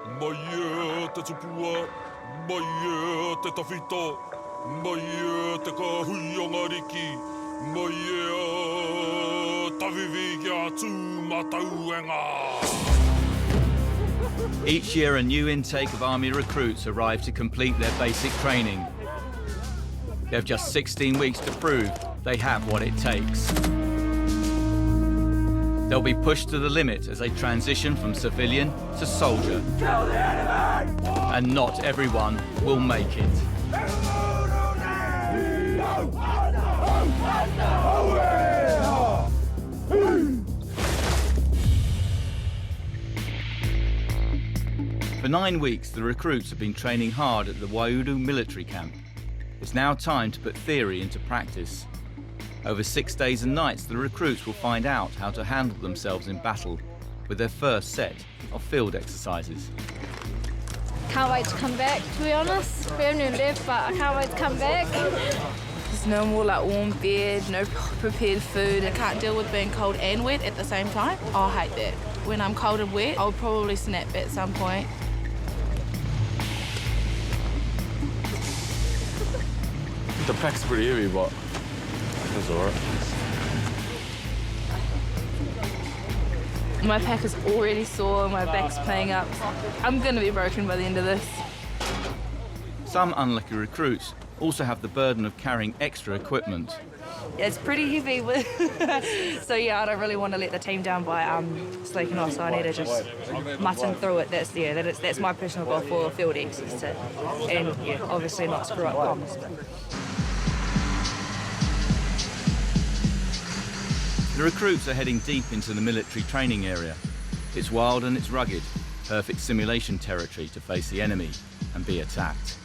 Mai te tupua, mai te tawhito, mai te ka hui o ngā riki, mai tawiwi kia tū matauenga. Each year a new intake of Army recruits arrive to complete their basic training. They have just 16 weeks to prove they have what it takes. They'll be pushed to the limit as they transition from civilian to soldier. Kill the enemy! And not everyone will make it. For 9 weeks, the recruits have been training hard at the WAAKA military camp. It's now time to put theory into practice. Over 6 days and nights, the recruits will find out how to handle themselves in battle with their first set of field exercises. Can't wait to come back, to be honest. We only left, but I can't wait to come back. There's no more like warm bed, no prepared food. I can't deal with being cold and wet at the same time. I hate that. When I'm cold and wet, I'll probably snap at some point. The pack's pretty heavy, but it's all right. My pack is already sore, my back's playing up. I'm going to be broken by the end of this. Some unlucky recruits also have the burden of carrying extra equipment. It's pretty heavy, so yeah, I don't really want to let the team down by sleeping off, so I need to just mutton through it. That's my personal goal for field exes, and yeah, obviously not screw up comms. The recruits are heading deep into the military training area. It's wild and it's rugged, perfect simulation territory to face the enemy and be attacked.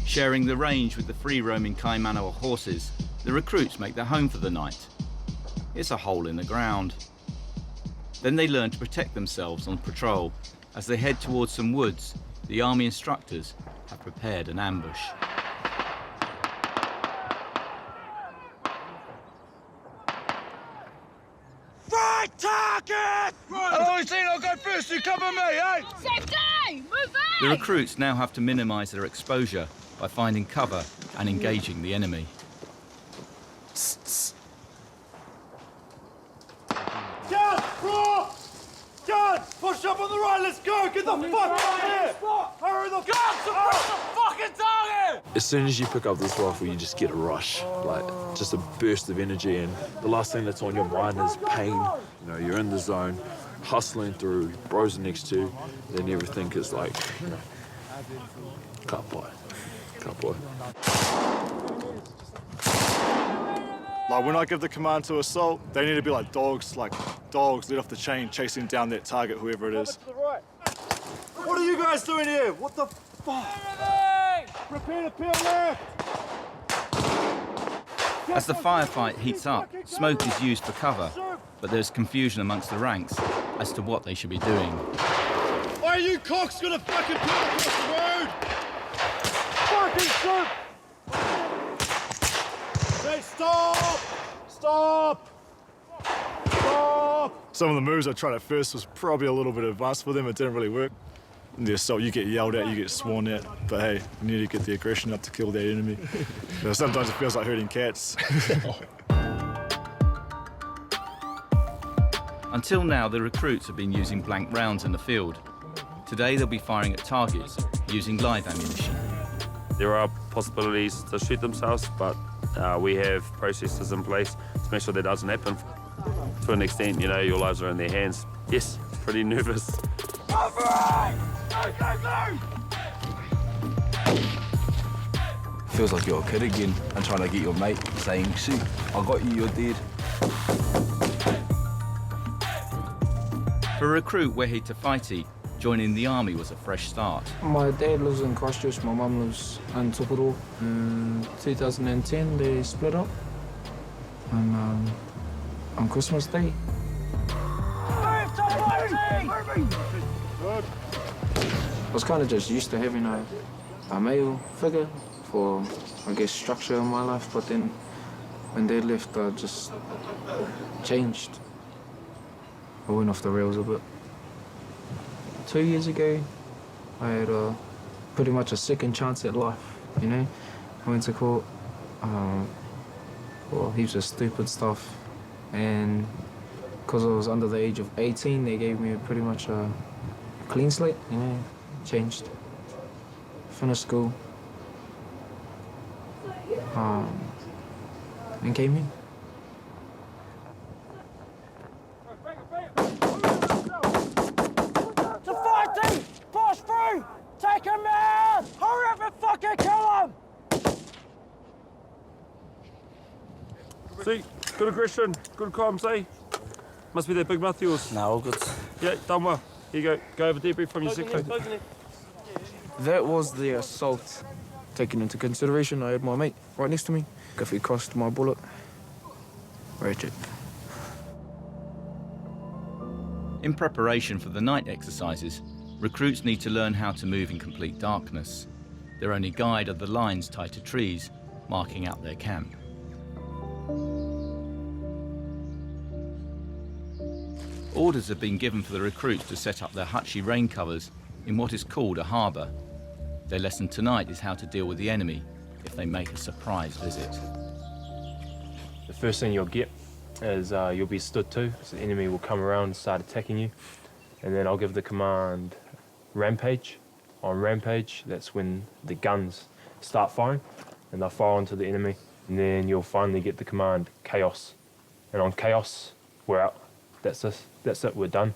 Sharing the range with the free-roaming Kaimanawa horses, the recruits make their home for the night. It's a hole in the ground. Then they learn to protect themselves on patrol. As they head towards some woods, the army instructors have prepared an ambush. Right target! Hello, team, I'll go first, you cover me, eh? Safety! Move The in! recruits now have to minimise their exposure by finding cover and engaging the enemy. Guard! Bro! Guard! Push up on the right, let's go! Get the fuck out of here! Hurry the fuck the fucking target! As soon as you pick up this rifle, you just get a rush, like just a burst of energy, and the last thing that's on your mind is pain. You know, you're in the zone, hustling through, bros are next to you, then everything is like, you know, can't buy. Like when I give the command to assault, they need to be like dogs let off the chain, chasing down that target, whoever it is. What are you guys doing here? What the fuck? Prepare to peel left! As the firefight heats up, smoke is used for cover, but there's confusion amongst the ranks as to what they should be doing. Why are you cocks gonna fucking peel across the road? Fucking shoot! Say stop! Stop! Stop! Some of the moves I tried at first was probably a little bit advanced for them. It didn't really work. In the assault, you get yelled at, you get sworn at, but hey, you need to get the aggression up to kill that enemy. You know, sometimes it feels like herding cats. Until now, the recruits have been using blank rounds in the field. Today, they'll be firing at targets using live ammunition. There are possibilities to shoot themselves, but we have processes in place to make sure that doesn't happen. To an extent, you know, your lives are in their hands. Yes, pretty nervous. Go for it! Go, go, go! Feels like you're a kid again and trying to get your mate saying, "See, I got you, you're dead." For recruit Wehe Tawhaiti, joining the army was a fresh start. My dad lives in Christchurch, my mum lives in Tupuro. In 2010, they split up. And on Christmas Day. I was kind of just used to having a male figure for, I guess, structure in my life, but then when Dad left, I just changed. I went off the rails a bit. 2 years ago, I had pretty much a second chance at life, you know? I went to court, well, heaps of stupid stuff, and because I was under the age of 18, they gave me pretty much a clean slate, you know, changed, finished school, and came in. To fighting! Push through! Take him out! Hurry up and fucking kill him! See, good aggression, good comms, see? Must be that big mouth of yours. No, all good. Yeah, done well. Here you go. Go over debrief from your sector. That was the assault. Taking into consideration, I had my mate right next to me. If he crossed my bullet, wretched. In preparation for the night exercises, recruits need to learn how to move in complete darkness. Their only guide are the lines tied to trees, marking out their camp. Orders have been given for the recruits to set up their hutchie rain covers in what is called a harbour. Their lesson tonight is how to deal with the enemy if they make a surprise visit. The first thing you'll get is you'll be stood to, so the enemy will come around and start attacking you. And then I'll give the command rampage. On rampage, that's when the guns start firing, and they'll fire onto the enemy. And then you'll finally get the command chaos. And on chaos, we're out. That's it, we're done.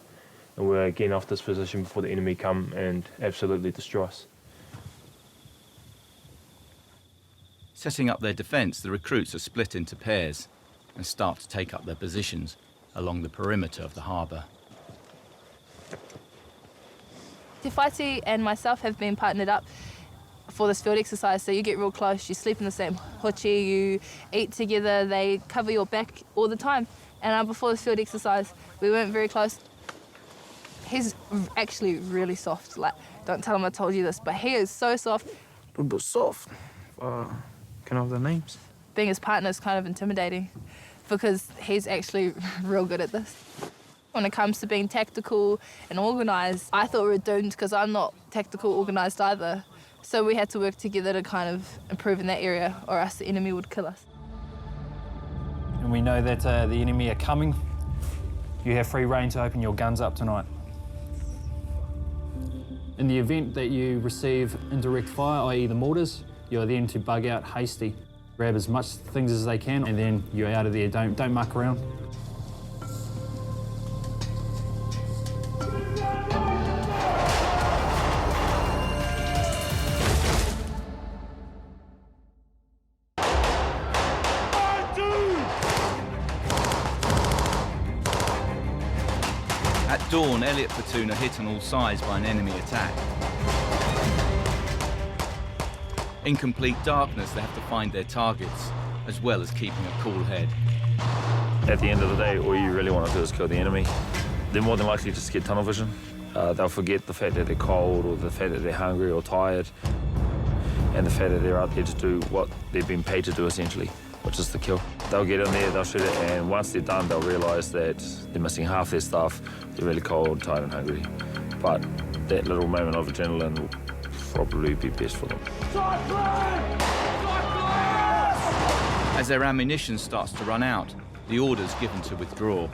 And we're getting off this position before the enemy come and absolutely destroy us. Setting up their defence, the recruits are split into pairs and start to take up their positions along the perimeter of the harbour. Te Whaiti and myself have been partnered up for this field exercise, so you get real close, you sleep in the same hochi, you eat together, they cover your back all the time. And before this field exercise, we weren't very close. He's actually really soft, like, don't tell him I told you this, but he is so soft. A little bit soft. Can I have the names? Being his partner is kind of intimidating because he's actually real good at this. When it comes to being tactical and organised, I thought we were doomed because I'm not tactical organised either. So we had to work together to kind of improve in that area, or else the enemy would kill us. And we know that the enemy are coming. You have free rein to open your guns up tonight. In the event that you receive indirect fire, i.e. the mortars, you're then to bug out hasty. Grab as much things as they can, and then you're out of there. Don't muck around. At dawn, ELLIOTT platoon are hit on all sides by an enemy attack. In complete darkness, they have to find their targets, as well as keeping a cool head. At the end of the day, all you really want to do is kill the enemy. They're more than likely to get tunnel vision. They'll forget the fact that they're cold, or the fact that they're hungry or tired, and the fact that they're out there to do what they've been paid to do, essentially, which is to kill. They'll get in there, they'll shoot it, and once they're done, they'll realise that they're missing half their stuff. They're really cold, tired, and hungry. But that little moment of adrenaline will probably be best for them. As their ammunition starts to run out, the order's given to withdraw.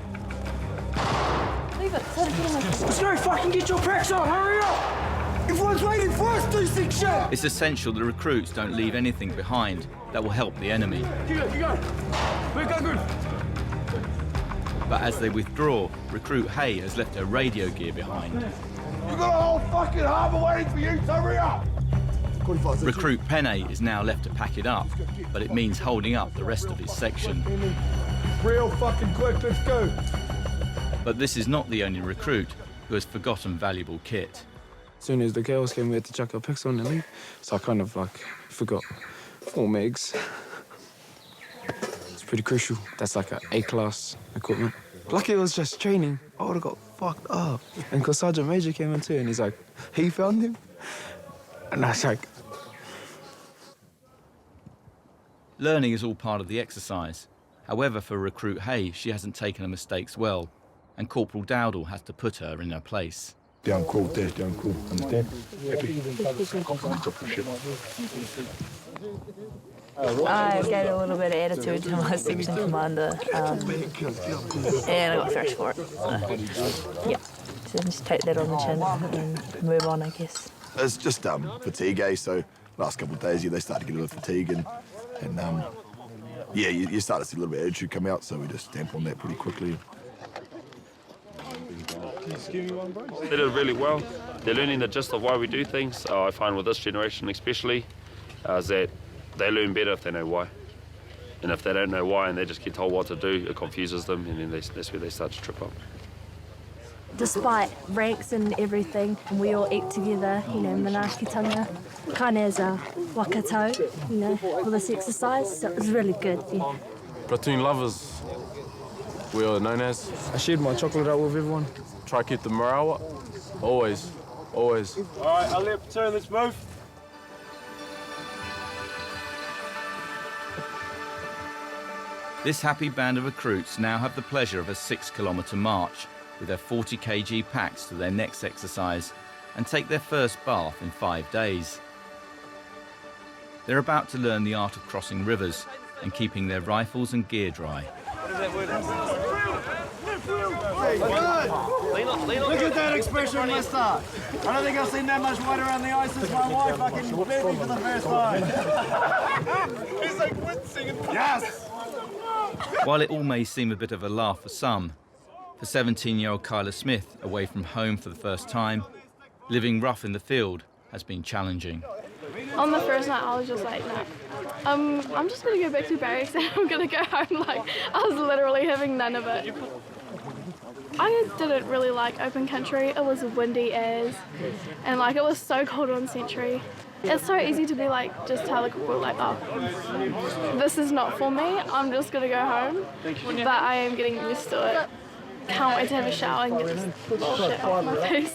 Leave it. Let's go, fucking get your packs on, hurry up! Everyone's waiting for us, do sick shit! It's essential the recruits don't leave anything behind that will help the enemy. You go. We're good. But as they withdraw, recruit Hay has left her radio gear behind. You got a whole fucking harbour waiting for you, so hurry up! Recruit Pene is now left to pack it up, but it means holding up the rest of his section. Real fucking quick, let's go! But this is not the only recruit who has forgotten valuable kit. As soon as the girls came, we had to chuck our picks on and leave. So I kind of like forgot 4 megs. It's pretty crucial. That's like an A-class equipment. Lucky it was just training. I would have got fucked up. And because Sergeant Major came in too, and he's like, he found him. And I was like... Learning is all part of the exercise. However, for recruit Hay, she hasn't taken her mistakes well, and Corporal Dowdall has to put her in her place. Down cool, there, down cool. Understand? Happy? I gave a little bit of attitude to my section commander, and I got thrashed for it. Yeah, so just take that on the chin and move on, I guess. It's just fatigue, eh? So last couple of days, they start to get a little fatigue, and yeah, you start to see a little bit of attitude come out. So we just stamp on that pretty quickly. They did really well. They're learning the gist of why we do things. I find with this generation especially, is that they learn better if they know why. And if they don't know why and they just get told what to do, it confuses them, and then that's where they start to trip up. Despite ranks and everything, we all eat together, you know, manaakitanga, kind of as a wakato, you know, for this exercise, so it was really good, yeah. Platoon lovers, we are known as. I shared my chocolate out with everyone. Try to keep the morale up, always, always. All right, I'll let platoon, let's move. This happy band of recruits now have the pleasure of a 6-kilometre march with their 40 kg packs to their next exercise and take their first bath in 5 days. They're about to learn the art of crossing rivers and keeping their rifles and gear dry. Look at that expression, mister. I don't think I've seen that much white around the eyes since my wife fucking met me for the first time. He's like wincing. Yes! While it all may seem a bit of a laugh for some, for 17-year-old Kyla Smith, away from home for the first time, living rough in the field has been challenging. On the first night, I was just like, no. I'm just going to go back to barracks and I'm going to go home. Like, I was literally having none of it. I didn't really like open country. It was windy as, and like it was so cold on sentry. It's so easy to be like, just tell the corporal like, oh, this is not for me. I'm just going to go home. But I am getting used to it. Can't wait to have a shower and get this bullshit off my face.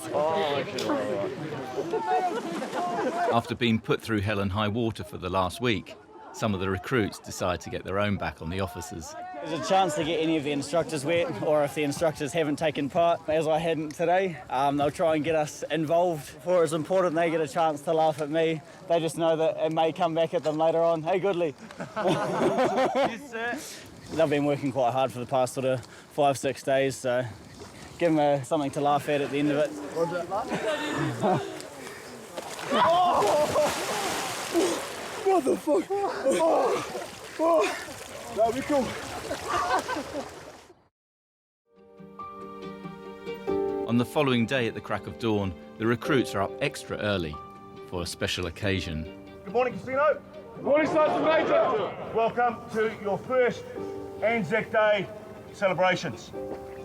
After being put through hell and high water for the last week, some of the recruits decide to get their own back on the officers. There's a chance to get any of the instructors wet, or if the instructors haven't taken part, as I hadn't today, they'll try and get us involved. For it's important they get a chance to laugh at me. They just know that it may come back at them later on. Hey, Goodley. Yes, sir. They've been working quite hard for the past sort of 5-6 days, so give them something to laugh at the end of it. What the fuck? That'll be cool. On the following day at the crack of dawn, the recruits are up extra early for a special occasion. Good morning, Casino. Good morning, Sergeant Major. Welcome to your first Anzac Day celebrations.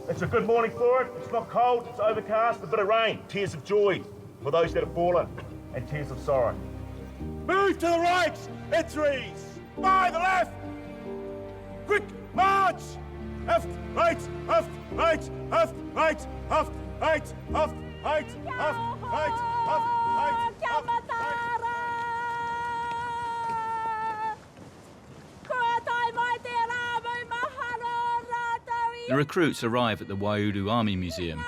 It's a good morning for it. It's not cold, it's overcast, a bit of rain. Tears of joy for those that have fallen, and tears of sorrow. Move to the right, entries. By the left. Quick march. Left, right, left, right, left, right, left, right, left, right, left, right, left, right, left, right. The recruits arrive at the Waiouru Army Museum.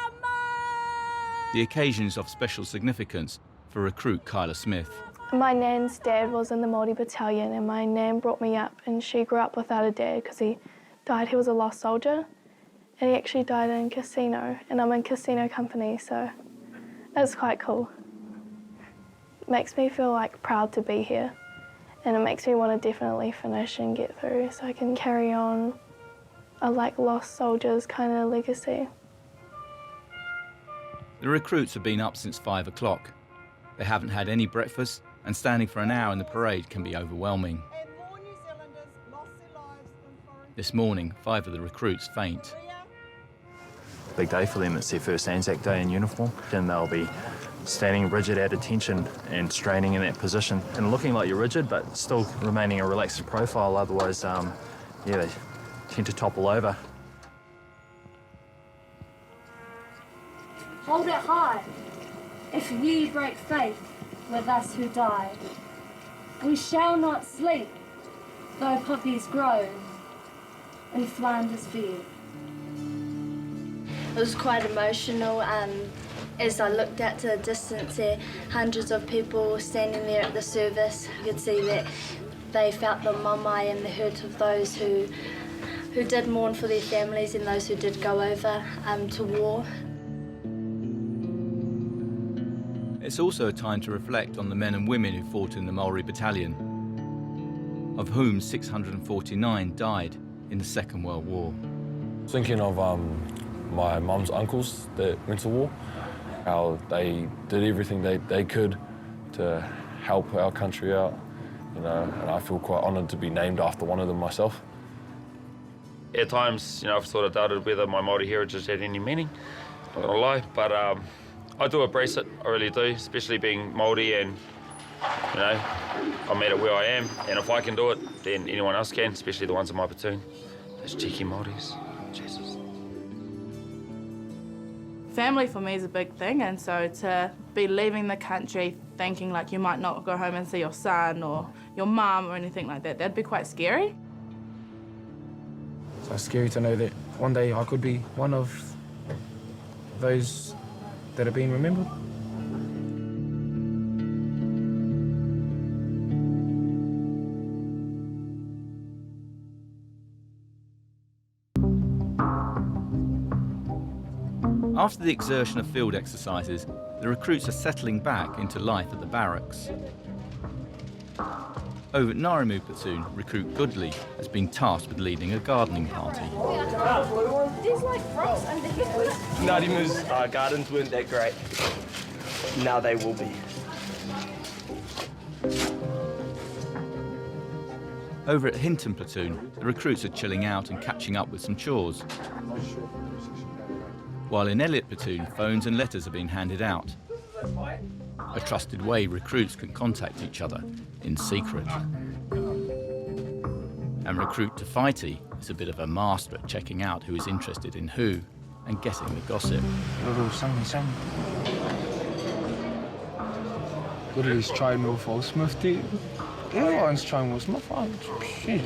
The occasion is of special significance for recruit Kyla Smith. My nan's dad was in the Māori battalion and my nan brought me up, and she grew up without a dad because he died. He was a lost soldier and he actually died in CASSINO, and I'm in CASSINO company, so it's quite cool. It makes me feel like proud to be here, and it makes me want to definitely finish and get through so I can carry on a like lost soldiers kind of legacy. The recruits have been up since 5 o'clock. They haven't had any breakfast, and standing for an hour in the parade can be overwhelming. This morning, 5 of the recruits faint. Big day for them. It's their first Anzac Day in uniform, and they'll be standing rigid at attention and straining in that position and looking like you're rigid but still remaining a relaxed profile, otherwise they tend to topple over. Hold it high. If ye break faith with us who died, we shall not sleep, though poppies grow in Flanders field. It was quite emotional. As I looked out to the distance there, hundreds of people standing there at the service. You could see that they felt the mamai and the hurt of those who did mourn for their families and those who did go over to war. It's also a time to reflect on the men and women who fought in the Maori Battalion, of whom 649 died in the Second World War. Thinking of my mum's uncles that went to war, how they did everything they could to help our country out, you know, and I feel quite honoured to be named after one of them myself. At times, you know, I've sort of doubted whether my Māori heritage had any meaning, not gonna lie, but I do embrace it, I really do, especially being Māori and, you know, I'm at it where I am, and if I can do it, then anyone else can, especially the ones in my platoon. Those cheeky Māoris, Jesus. Family for me is a big thing, and so to be leaving the country thinking like you might not go home and see your son or your mum or anything like that, that'd be quite scary. So it's scary to know that one day I could be one of those that are being remembered. After the exertion of field exercises, the recruits are settling back into life at the barracks. Over at NGARINU platoon, recruit Goodley has been tasked with leading a gardening party. There's like frogs under here. NGARINU's gardens weren't that great. Now they will be. Over at HINTON platoon, the recruits are chilling out and catching up with some chores. While in ELLIOTT platoon, phones and letters are being handed out. A trusted way recruits can contact each other in secret. And recruit Tawhaiti is a bit of a master at checking out who is interested in who and getting the gossip. Goodley's trying with Smith, dude. Everyone's trying with Smith. Shit.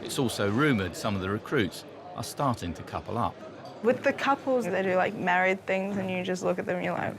It's also rumoured some of the recruits are starting to couple up. With the couples, they do like married things and you just look at them and you're like,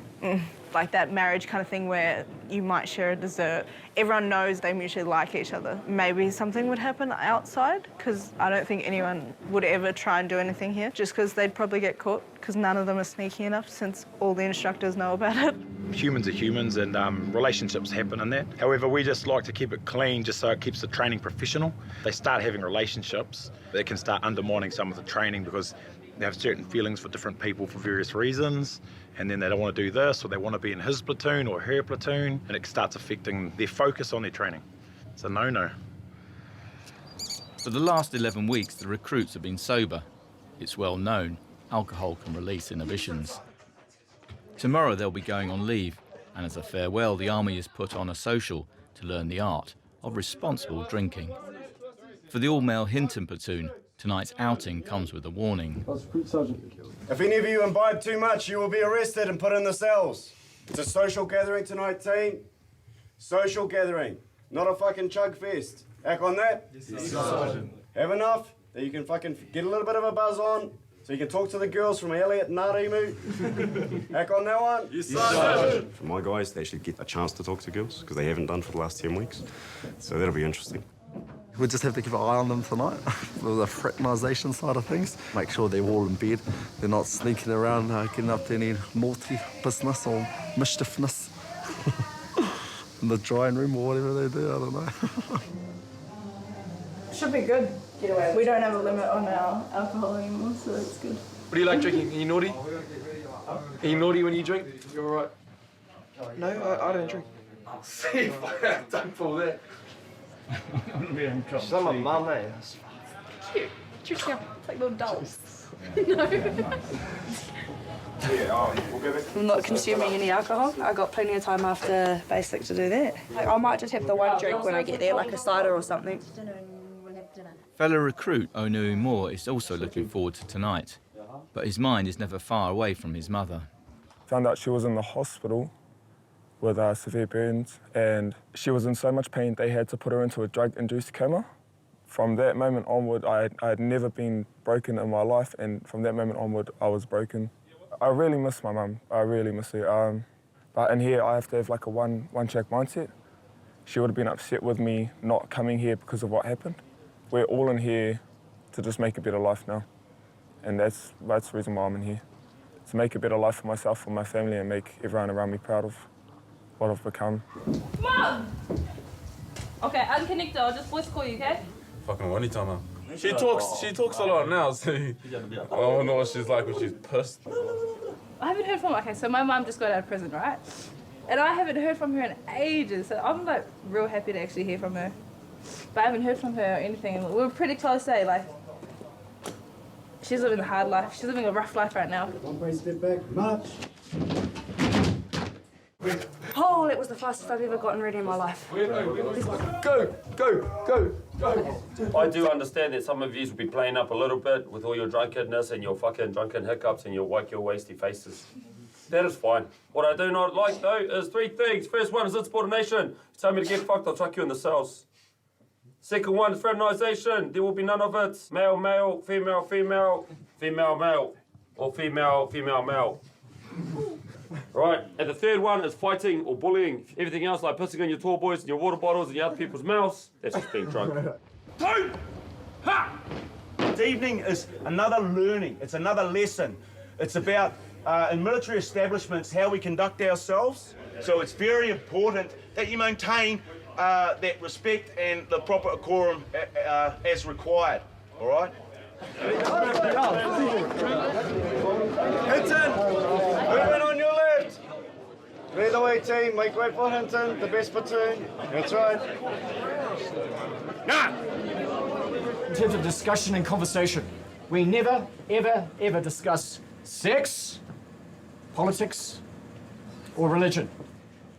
Like that marriage kind of thing where you might share a dessert. Everyone knows they mutually like each other. Maybe something would happen outside, because I don't think anyone would ever try and do anything here, just because they'd probably get caught, because none of them are sneaky enough since all the instructors know about it. Humans are humans and relationships happen in that. However, we just like to keep it clean just so it keeps the training professional. They start having relationships, they can start undermining some of the training because they have certain feelings for different people for various reasons, and then they don't want to do this, or they want to be in his platoon or her platoon, and it starts affecting their focus on their training. It's a no-no. For the last 11 weeks, the recruits have been sober. It's well known, alcohol can release inhibitions. Tomorrow they'll be going on leave, and as a farewell, the Army has put on a social to learn the art of responsible drinking. For the all-male HINTON platoon, tonight's outing comes with a warning. If any of you imbibe too much, you will be arrested and put in the cells. It's a social gathering tonight, team. Social gathering, not a fucking chug fest. Act on that? Yes, Sergeant. Have enough that you can fucking get a little bit of a buzz on, so you can talk to the girls from ELLIOTT and NGARINU. Act on that one? Yes, Sergeant. For my guys, they actually get a chance to talk to girls, because they haven't done for the last 10 weeks. So that'll be interesting. We'll just have to keep an eye on them tonight with the fraternisation side of things. Make sure they're all in bed. They're not sneaking around, getting up to any naughty business or mischiefness in the drying room or whatever they do, I don't know. Should be good. We don't have a limit on our alcohol anymore, so that's good. What do you like drinking? Are you naughty? Are you naughty when you drink? You're all right. No, I don't drink. See, don't pull that. She's like my mum, eh? Cute. Dressing up like little dolls. No. I'm not consuming any alcohol. I got plenty of time after basic to do that. Like, I might just have the one drink when I get there, like a cider or something. Fellow recruit Onu Moore is also looking forward to tonight, but his mind is never far away from his mother. Found out she was in the hospital with severe burns, and she was in so much pain they had to put her into a drug-induced coma. From that moment onward, I had never been broken in my life, and from that moment onward, I was broken. I really miss my mum. I really miss her. But in here, I have to have like a one-track mindset. She would have been upset with me not coming here because of what happened. We're all in here to just make a better life now. And that's the reason why I'm in here. To make a better life for myself, for my family, and make everyone around me proud of what I've become. Mom! Okay, unconnect. I'll just voice call you, okay? Fucking Wanitana. She talks a lot now, so I don't know what she's like when she's pissed. I haven't heard from her. Okay, so my mum just got out of prison, right? And I haven't heard from her in ages, so I'm like real happy to actually hear from her. But I haven't heard from her or anything. We were pretty close, eh? Like, she's living a hard life. She's living a rough life right now. One step back, march. Oh, it was the fastest I've ever gotten ready in my life. Go, go, go, go. I do understand that some of you will be playing up a little bit with all your drunkenness and your fucking drunken hiccups and your wake your wasty faces. That is fine. What I do not like, though, is three things. First one is insubordination. You tell me to get fucked, I'll chuck you in the cells. Second one is fraternisation. There will be none of it. Male, male, female, female, female, male, or female, female, male. Right, and the third one is fighting or bullying. Everything else, like pissing on your tall boys and your water bottles and your other people's mouths, that's just being drunk. Boom! Ha! This evening is another learning. It's another lesson. It's about, in military establishments, how we conduct ourselves. So it's very important that you maintain that respect and the proper decorum as required, all right? Hinton, movement on your left. Lead the way, team. Make way for Hinton, the best platoon. That's right. In terms of discussion and conversation, we never, ever, ever discuss sex, politics, or religion.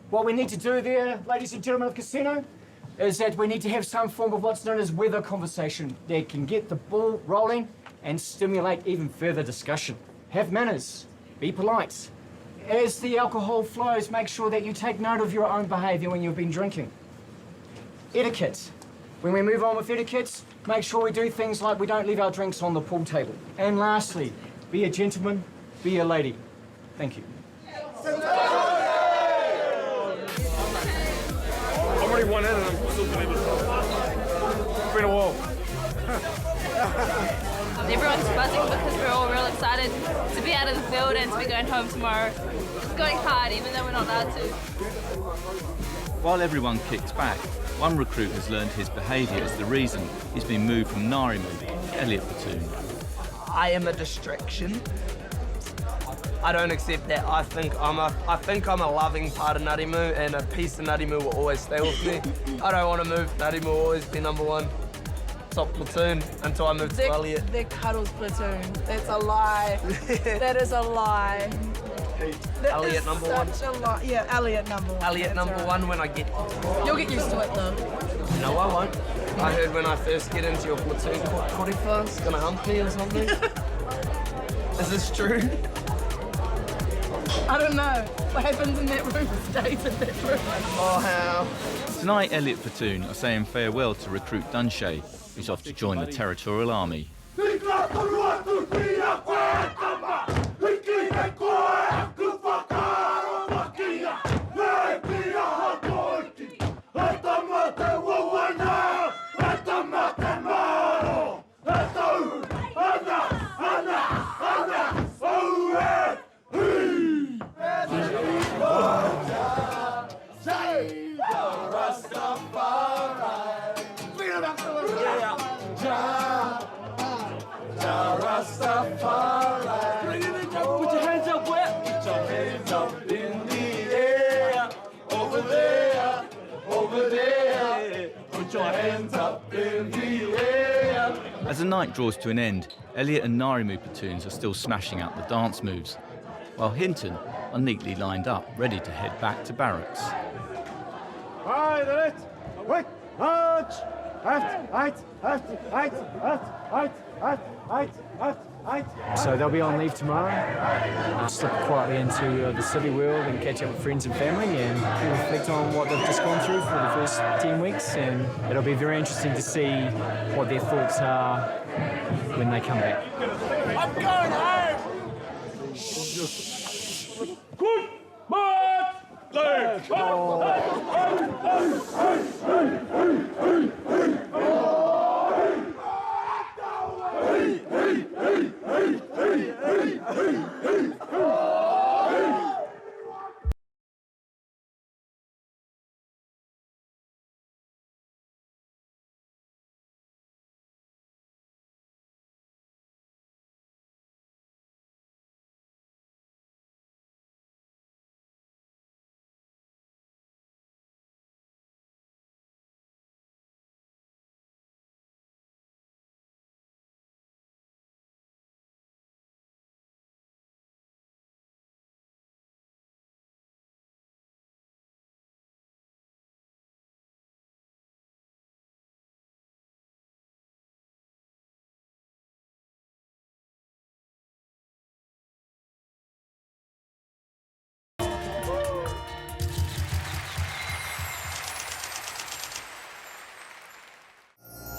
What we need to do there, ladies and gentlemen of Casino, is that we need to have some form of what's known as weather conversation that can get the ball rolling and stimulate even further discussion. Have manners, be polite. As the alcohol flows, make sure that you take note of your own behaviour when you've been drinking. Etiquette. When we move on with etiquette, make sure we do things like we don't leave our drinks on the pool table. And lastly, be a gentleman, be a lady. Thank you. I'm already one in and I'm still doing it. It's been a while. Everyone's buzzing because we're all real excited to be out of the field and to be going home tomorrow. It's going hard even though we're not allowed to. While everyone kicks back, one recruit has learned his behaviour is the reason he's been moved from NGARINU to ELLIOTT platoon. I am a distraction. I don't accept that. I think I'm a loving part of Ngarimu, and a piece of Ngarimu will always stay with me. I don't want to move. Ngarimu will always be #1. Top platoon until I move to ELLIOTT. They're Cuddles platoon. That's a lie. That is a lie. ELLIOTT #1. Such a lie. Yeah, ELLIOTT #1. ELLIOTT #1 when I get. You'll get used to it though. No, I won't. I heard when I first get into your platoon, Korifa's gonna hump me or something. Is this true? I don't know. What happens in that room stays in that room. Oh, how? Tonight, ELLIOTT platoon are saying farewell to recruit Dunshay, who's off to join the Territorial Army. Put your hands up, where? Put your hands up in the air. Over there, over there. Put your hands up in the air. As the night draws to an end, ELLIOTT and NGARINU platoons are still smashing out the dance moves, while Hinton are neatly lined up, ready to head back to barracks. Right, right. Wait, march. So they'll be on leave tomorrow. Slip quietly into the city world and catch up with friends and family and reflect on what they've just gone through for the first 10 weeks. And it'll be very interesting to see what their thoughts are when they come back. I'm going home!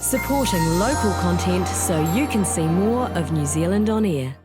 Supporting local content so you can see more of New Zealand on air.